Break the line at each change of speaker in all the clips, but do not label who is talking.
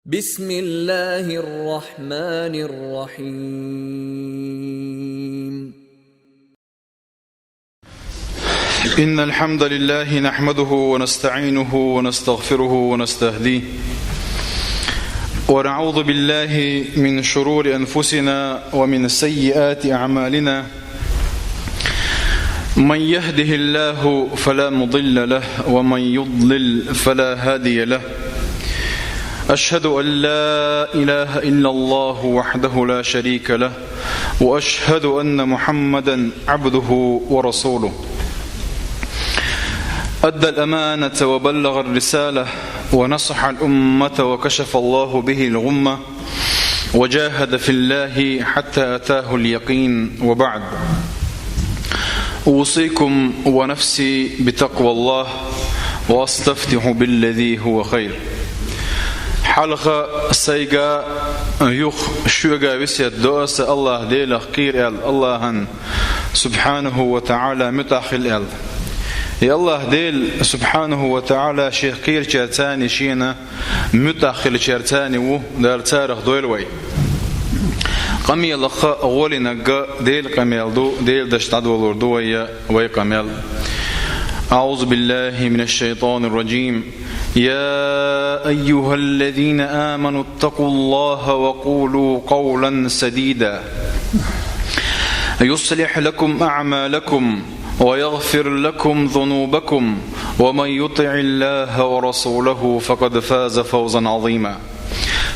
بسم الله الرحمن الرحيم.
إن الحمد لله نحمده ونستعينه ونستغفره ونستهديه ونعوذ بالله من شرور أنفسنا ومن سيئات أعمالنا. من يهده الله فلا مضل له ومن يضلل فلا هادي له. أشهد أن لا إله إلا الله وحده لا شريك له وأشهد أن محمدا عبده ورسوله. أدى الأمانة وبلغ الرسالة ونصح الأمة وكشف الله به الغمة وجاهد في الله حتى أتاه اليقين. وبعد، أوصيكم ونفسي بتقوى الله وأستفتح بالذي هو خير. حلقة سيجا يخ شوغا وسيت دوس الله ديل خير الله سبحانه وتعالى متاخل يا الله ديل سبحانه وتعالى شيخ خير شرتاني شينا متاخل شرتاني و دار تاريخ دويلوي قمي لخ أول نجا ديل قميل دو ديل دشتاد ولردو ويا قميل. أعوذ بالله من الشيطان الرجيم. يا أيها الذين آمنوا اتقوا الله وقولوا قولا سديدا يصلح لكم أعمالكم ويغفر لكم ذنوبكم ومن يطع الله ورسوله فقد فاز فوزا عظيما.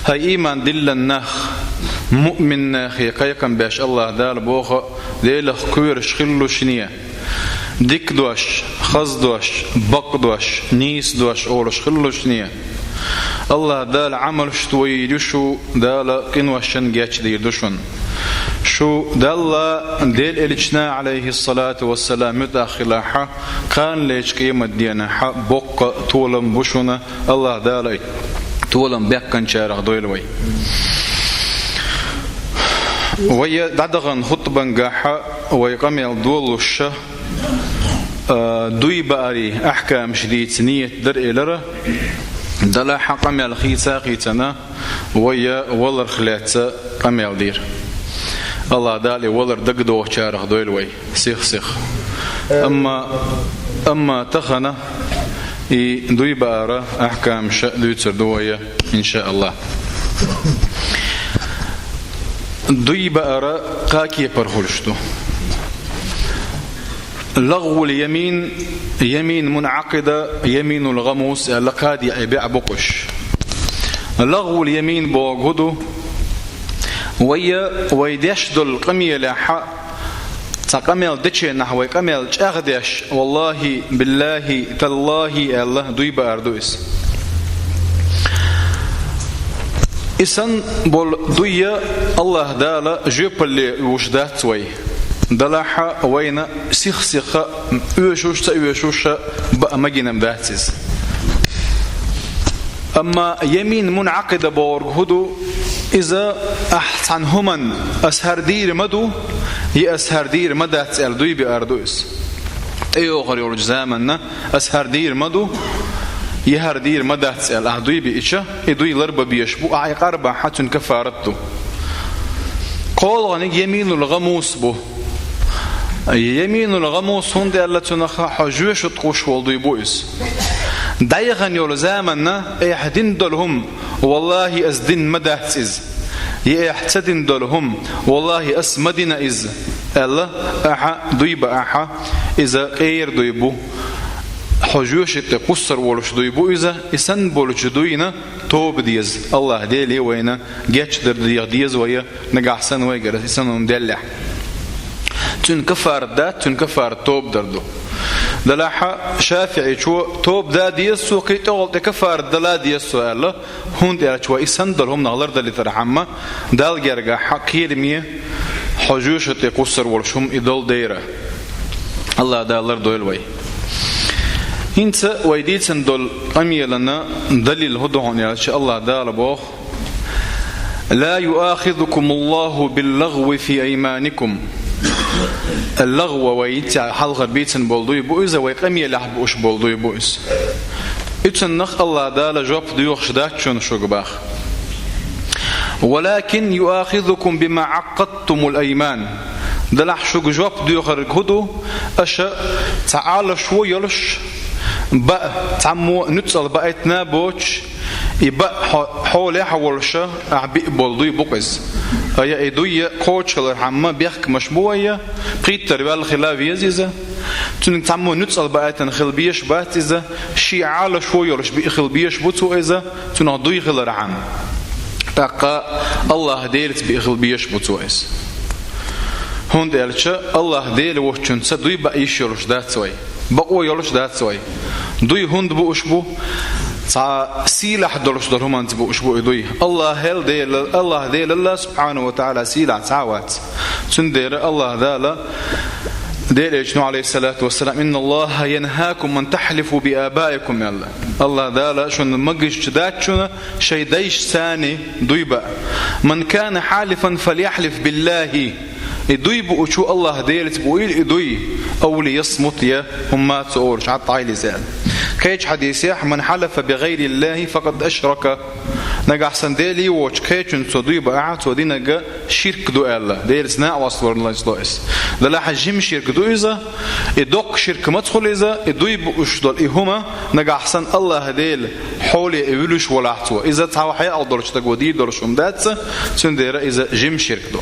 هاي إيمان دل النخ مؤمن ناخي قيقا باش الله دال بوخ ديل خكوير شخلو شنية ديك دوش خز دوش بق دوش نيس دوش أولش خلوش نية الله دال عمل شتوي يدشو دال قنوشن جاتش دي يدشون شو دال ديل إلجنا عليه الصلاة والسلام متأخلاحة كان ليش قيمة دينا حق بق طولم بشونا الله دال طولم بيقن شارع دويلوي ويا دعدغن خطبا قاحة ويقام يلدول الشه دوي باري أحكام شديد سنية در إلره دلا حقم الخيسا خيتنا ويا ولر خلاتsa قم يلدير الله دالي ولر دقدو شارخ دويلوي سيخ أما تخنا دوي بارا أحكام شأدو تردوية إن شاء الله. دوي بارا قاكي برخلشتو لغو اليمين يمين منعقدة يمين الغموس لقادي يبيع بقش. لغو اليمين بوغدو ويدشدو القمية لحا تقميل دتشي نحو قميل اغدش والله بالله تالله الله دوي باردويس إسان بول دوية الله دالا جيب اللي وشدات وي دلاحة وين سيخ يوشوش بقى مجنم باتز. أما يمين منعقدة بورغهدو إذا أحسن همن أسهر دير مدو هي أسهر دير مدات أردوي بأردويس أيو غريور جزامنا أسهر دير مدو يهر دير مدات أردوي بإيشا إدوي لربا بيشبو أعي قربا حتى كفارتو قول غنيك يمين الغموس بو يمين الغموس هند الله تنخ حجوش تقوش والدي بويس دايغن يول زامنا يحدين دولهم والله أزدين مدهت إز يحتدين دولهم والله أسمدنا إز الله أحا دويبا أحا إذا غير دويبو حجوش تقصر ولش دويبو إذا إسن بولش دوينا توب ديز الله ديلي وينا جاتش در ديز ويا نجحسن ويجرس إسنهم دلح تن كفار دا تن كفار توب دردو دلاحة شافعي شو توب دا ديسو قيت أغلط كفار دلا ديسو الله هون ديال شو إسان دلهم نغلر دل ترحمة دال جرجع حقير مية حجوش تقصر ورشهم إدل ديرة الله دالر دويلوي إنت ويديت دل أمي لنا دليل هدوهن يا شاء الله دال بوخ لا يؤاخذكم الله باللغو في أيمانكم. اللغو ويتع حلقة بيتن بولدوي بويز ويقمي لحب وش بولدوي بويز. إتن نخ الله دال جواب ديوخ شدات شون شو قباخ. ولكن يؤاخذكم بما عقدتم الأيمان دلح شو جواب ديو خرج هدو أشا تعالى شو يلش بقى تعمو نتصل بقيتنا بوش يبقى حولي حولشة أعبي بولدوي بقز أي إدوية قوتش الرحمة بيحك مشبوعية قيد تربال خلافية زيزة تنك تعمو نتصل بقيتنا خلبيش باتزة شي عالى شو يلش بخلبيش بوتو إزة تنهضوي خل الرحم تقى الله ديلت بخلبيش بوتو إز هون ديلش الله ديل وحشن سدوي بقى يشيلش دات سوي بقوا يلش دات سوي دوي هند بوشبو تا سيلح دلش دلهم أنت بوشبو دوي الله ديل الله سبحانه وتعالى سيلح تعوات سندير الله ديل إجنو عليه الصلاة والسلام إن الله ينهاكم من تحلفوا بآبائكم يا الله دالا شون مجش جدات شون شيء ديش ثاني دوي بقى من كان حالفا فليحلف بالله إدوي بوشو الله ديلت بويل إدوي أولي يصمت يا هم تقولش عط عيلي زال كيش حديثيح من حلف بغير الله فقد أشرك نجح سنديلي وش كيش نصدي بقعت ودينا شرك دو الله ديلس نا وصور الله يسلوس لا حجم شرك دو إذا إدق شرك ما تدخل إذا إدوي بوش دول إهما نجح سن الله ديل حولي إبلوش ولا عتوا إذا تعو حياة أو درش تقودي درش أمدات سندير إذا جم شرك دو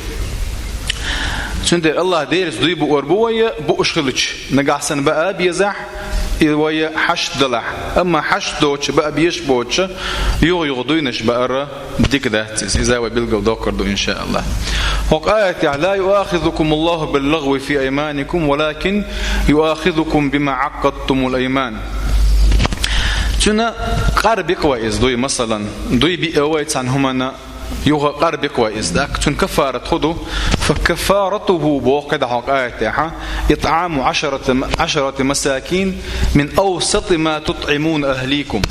سندير الله ديرس دوي بوربوية بوشخلش نجح سن بقى بيزح ويا حشد دلح أما حشد دوتش بقى بيش بوتش يغضوينش بقرة بديك ده إذا وبيلقوا ذكر إن شاء الله. وقالت لا يؤاخذكم الله باللغو في أيمانكم ولكن يؤاخذكم بما عقدتم الأيمان. تنا قارب كويس دوي مثلا دوي بيقويت عنهما يوغا قارب كويس داك تن كفارة خدو فكفارته بوقد حق آياتها إطعام 10 مساكين من أوسط ما تطعمون أهليكم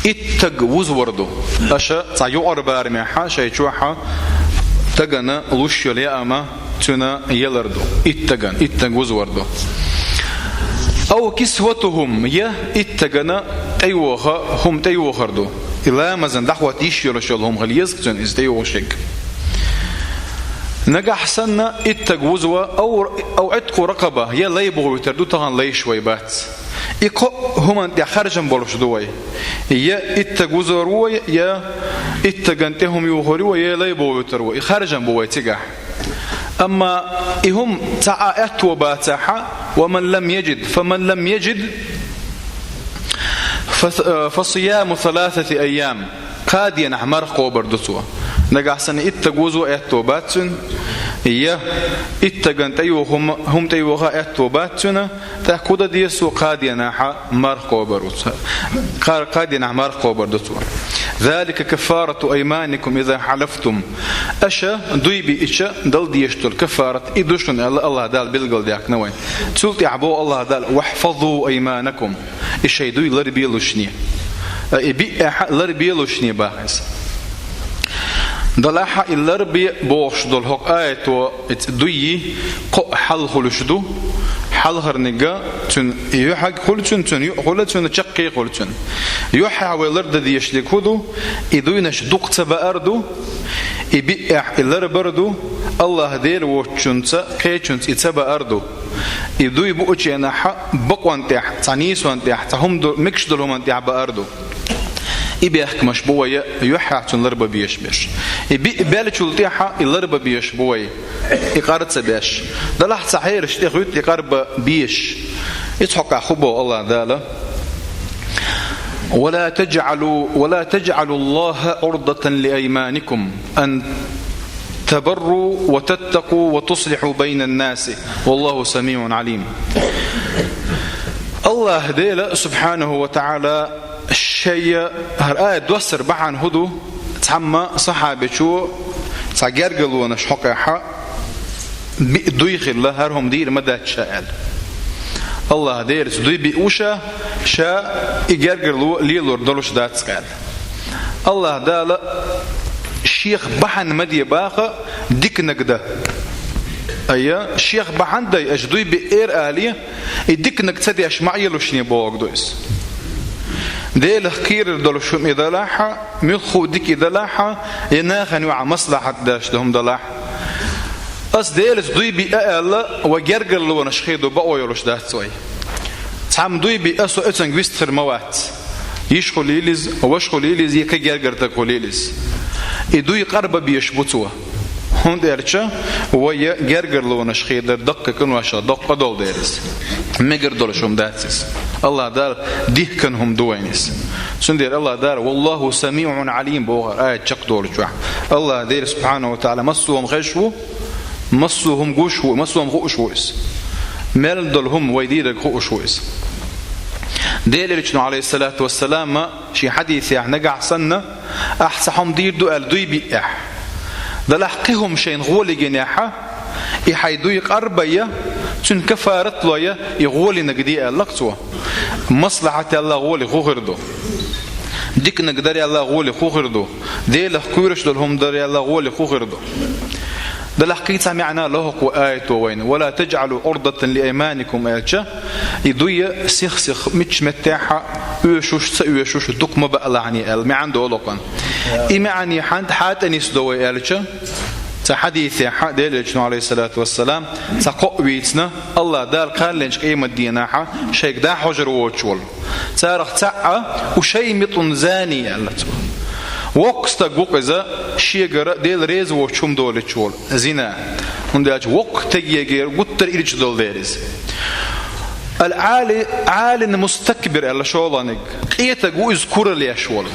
اتقوز وردو أشا تعيوعر بارميحا شايشوحا تقنا لوشيو ليأما تنا يلردو اتقوز وردو أو كسوتهم يا اتقنا تيوخا هم تيوخردو إلا مازن دعوة يشير شلهم غليزكتن إزديو شك نجح سنة اتجوزوا أو عتقوا رقبة يا لا يبغوا يتردو تهان ليش ويبات إقو هم أنت خارجن بولش دوي يا اتجوزوا روي يا اتجنتهم يوهروا يا لا يبغوا يتروا خارجن بوي تجح أما إهم تعاءت وباتها ومن لم يجد فصيام 3 أيام قاديا نحمر قوبر دسوا نجح سنة اتجوزوا اتوباتن إياه اتجنت أيوهم هم تيوها اتوباتنا تأكد ديسوا قاديا نحمر قوبر قاديا نحمر قوبر دسوا ذلك كفارة أيمانكم إذا حلفتم أشا دويبي إشا دل ديشتل كفارة إدوشن الله دال بالقل ديك نوين تسولت يعبو الله دال واحفظوا أيمانكم إشي دوي لربيلوشني لربيلوشني باحث دلاحة اللربي بوش دل هق آية دوي قو حل خلشدو حل هرنجا تن يحق خلتن تن يخلتن تشقي خلتن يحاول الأرض ذي يشلكودو إدوينش دقت بأردو يبيع اللربردو الله دير وشنت كيشنت يتبع أردو يدوي بوجي أنا بقوان تح تانيس وان تح تهم دو مكش دلهم أن تح بأردو يبيحك مشبوه يحاحتن لربا بيشبش يبالك التيحة اللربا بيشبوه يقارد سبيش دلح صحيح اشتغلت يقارب بيش يتحق حبه الله داله ولا تجعلوا الله عرضة لأيمانكم أن تبروا وتتقوا وتصلحوا بين الناس والله سميع عليم. الله ديلا سبحانه وتعالى الشيء هالآية دوسر بعن هدو تعمى صحابة شو تعجرجلوا نشحقها بيدويخ الله هرهم دير مدى تشائل الله دير دوي بيوشا شا يجرجلوا ليلور دلوش دات سكال الله دالا الشيخ بحن مدي باخا ديك نقده أيه الشيخ بحن داي أجدوي بإير آلية يديك نقتدي أشمعي لوشني بوغ دويس ديل خير دولشم إدلاحة ملخو ديك إدلاحة يناخن وع مصلحة داش دهم دلاح أس ديل دوي بأقل وجرجر لو نشخيدو بقوا يلوش ده سوي تعم دوي بأسو أتن ويستر موات يشخل يلز وشخل يلز يكجرجر تقول يلز يدوي قرب بيشبطوه هون ديرشة ويا جرجر لو نشخيد دق كن واشا دق دول ديرس مجر دولشم داتس الله دار ديه كنهم دوينس سندير الله دار والله سميع عليم بوغر آية شق دولشوا الله دير سبحانه وتعالى مسوهم خشوا مسوهم قوشوا مسوهم غوشويس مال دولهم ويدير غوشويس دير لجنو عليه الصلاة والسلام شي حديث يعني نقع سنة أحسحهم دير دو دوي بيح دلحقهم شين غولي جناحة يحيدو يقربيا تن كفارت لويا يغولي نقدي اللقصوة مصلحة الله غولي خوخردو ديك نقدر الله غولي خوخردو دي لحقورش دلهم داري الله غولي خوخردو دلحقيتها معنا لهق وآية وين ولا تجعلوا عرضة لأيمانكم آية يدويا سيخ مش متاحة يوشوش دوك ما بقى لعني ما عنده لقن إيماني حد حتى نسدوي آية تحديث حد دلجنا عليه الصلاة والسلام تقويتنا الله دار قال لنش قيمة ديناها شيء دا حجر وشول تارخ تعا وشيء مطن زاني الله وقتا قوقزا شيغر ديل ريز وشوم دول شول زنا ونداج وقت يجير قطر إلج دول ديرز العالي مستكبر على شولانك قيتا قوز كور لي شول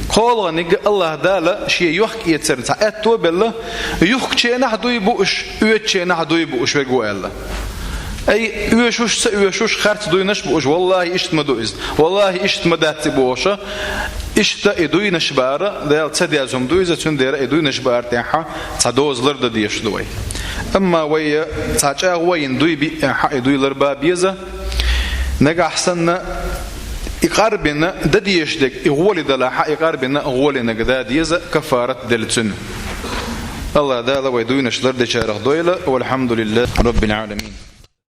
قولانك الله دالا شيء يحكي يتسرت أتو بالله يحكي نحدو يبوش يحكي نحدو يبوش ويقول الله أي يوشوش خارت دوي نشبوش والله إشت مدوئز والله إشت مدات بوشة إشت إدوي نشبارة ديال تديازهم دوي زتون دير إدوي نشبار تاعها تدوز لرد ديش دوي أما ويا تاجا وين دوي بي إدوي لربا بيزا نجا حسنا يقاربنا دديش دك يغولي دلاحة يقاربنا غولي نجدا ديزا كفارة دلتن الله دالا ويدوي نشلر دشارخ دويلا والحمد لله رب العالمين.